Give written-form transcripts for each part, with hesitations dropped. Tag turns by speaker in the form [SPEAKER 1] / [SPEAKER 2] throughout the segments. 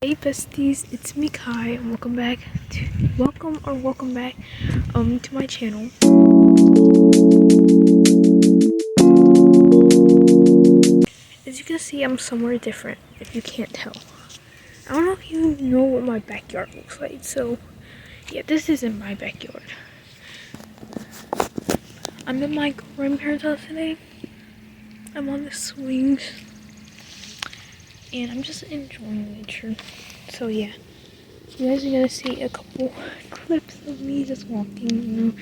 [SPEAKER 1] Hey besties, it's me Kai and welcome back to my channel. As you can see, I'm somewhere different if you can't tell. I don't know if you know what my backyard looks like, so yeah, this isn't my backyard. I'm in my grandparents' house today. I'm on the swings and I'm just enjoying nature. So yeah, you guys are gonna see a couple clips of me just walking,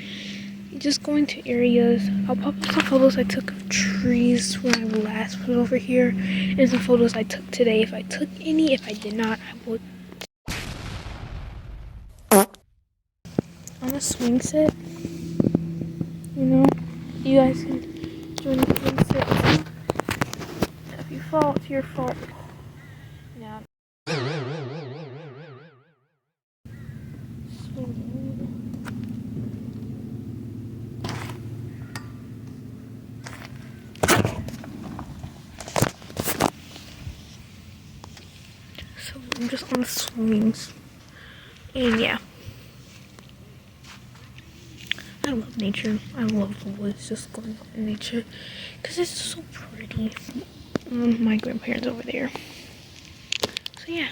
[SPEAKER 1] just going to areas. I'll pop up some photos I took of trees when I last was over here, and some photos I took today. If I took any, if I did not, I would. On a swing set, you guys can join the swing set too. If you fall, it's your fault. Yeah. So I'm just on the swings, and yeah, I love nature. I love the woods, just going out in nature, because it's so pretty. My grandparents over there. So yeah,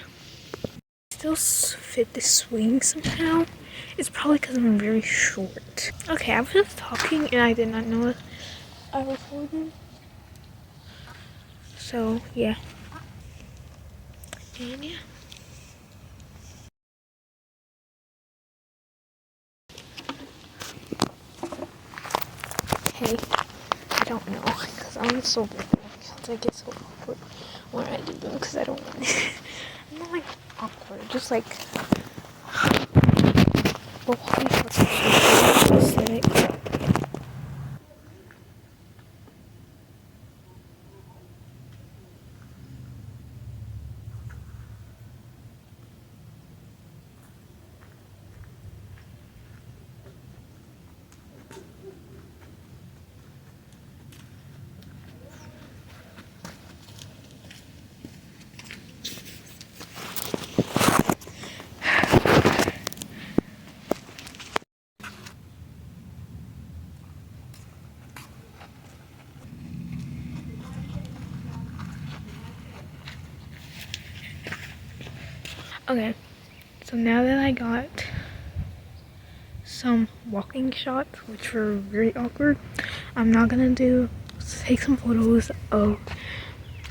[SPEAKER 1] still fit the swing somehow. It's probably because I'm very short. Okay, I was just talking and I did not know I was recording. So yeah, and yeah. Hey, I don't know, because I'm so big. I get so awkward when I do them, because I don't want I'm not like awkward, just like walking shorts are aesthetic. Okay, so now that I got some walking shots, which were very awkward, I'm not gonna take some photos of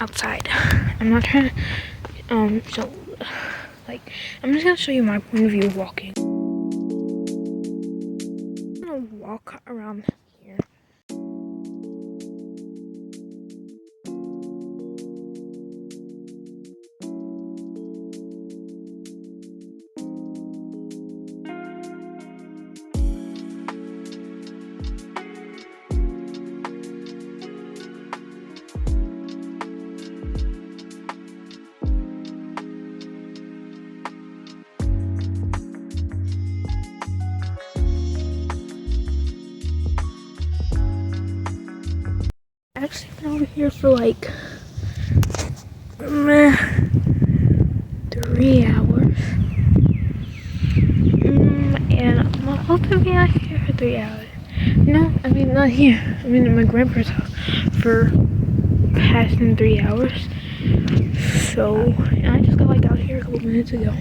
[SPEAKER 1] outside. I'm not trying to show, I'm just gonna show you my point of view of walking. I'm gonna walk around here. I've actually been over here for like 3 hours. And I'm supposed to be out here for 3 hours. No, I mean not here. I mean at my grandpa's house for past 3 hours. So, and I just got like out here a couple minutes ago.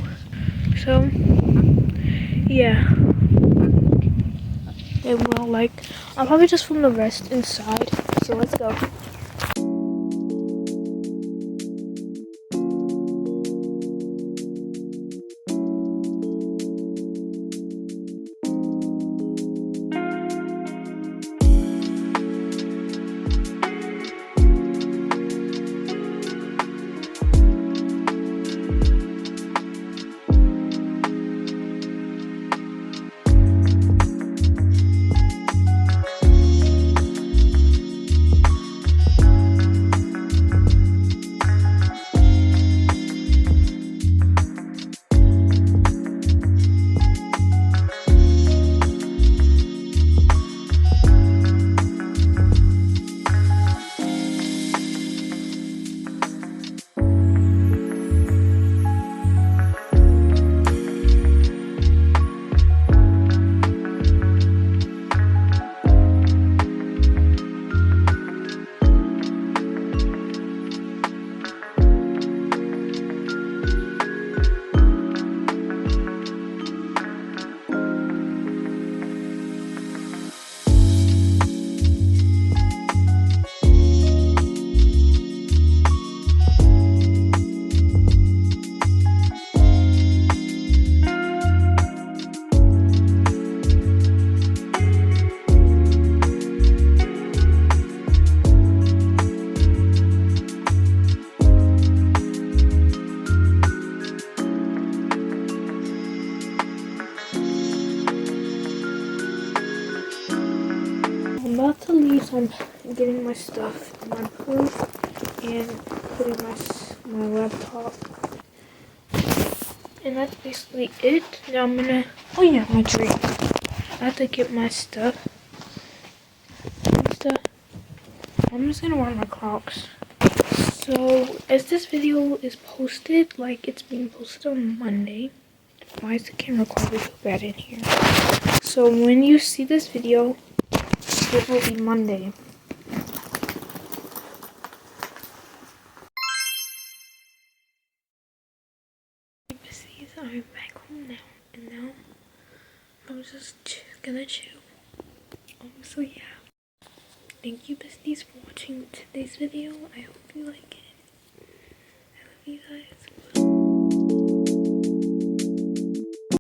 [SPEAKER 1] So, yeah. And well, I'll probably just film the rest inside. So let's go. I'm getting my stuff in my purse and putting my laptop. And that's basically it. Now I'm gonna, oh yeah, my drink. I have to get my stuff and stuff. I'm just gonna wear my Crocs. So, as this video is posted, like it's being posted on Monday. Why is the camera quality so bad in here? So, when you see this video, it will be Monday. I'm back home now, and now I'm just gonna chill. So yeah. Thank you, besties, for watching today's video. I hope you like it. I love you guys.